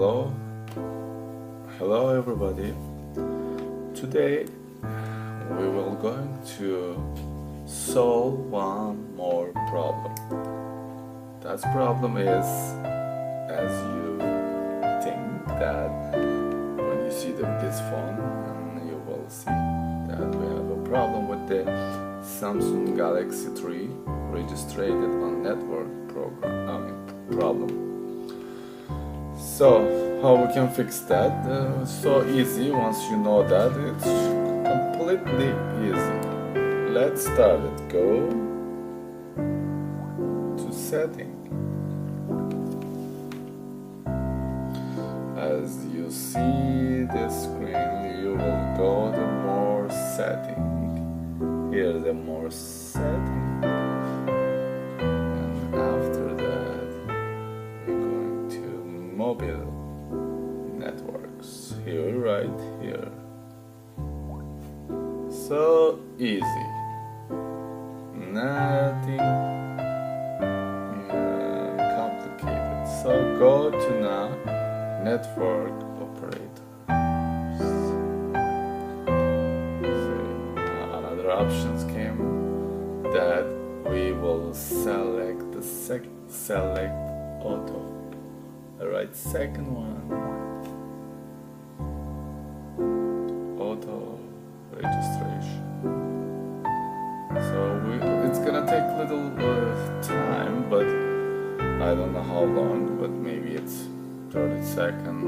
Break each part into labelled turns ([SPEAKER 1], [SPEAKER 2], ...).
[SPEAKER 1] Hello, hello everybody. Today we will going to solve one more problem. That problem is, as you think that when you see this phone, you will see that we have a problem with the Samsung Galaxy 3 registered on network problem. So how we can fix that? So easy. Once you know that, it's completely easy. Let's start it. Go to setting. As you see the screen, you will go to more setting. Here's the more setting. Mobile networks here, right here. So easy, nothing complicated. So go to now network operators. Another options came that we will select the select auto. Alright, second one, auto registration. So it's gonna take a little time, but I don't know how long, but maybe it's 30 seconds,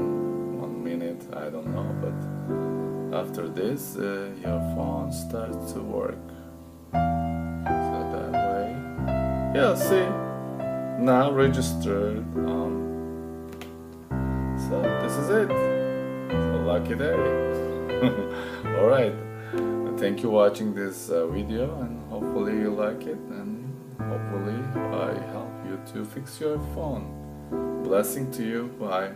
[SPEAKER 1] 1 minute, I don't know, but after this your phone starts to work. So that way, yeah, see, now registered. So this is it. A lucky day. Alright. Thank you for watching this video, and hopefully you like it, and hopefully I help you to fix your phone. Blessing to you. Bye.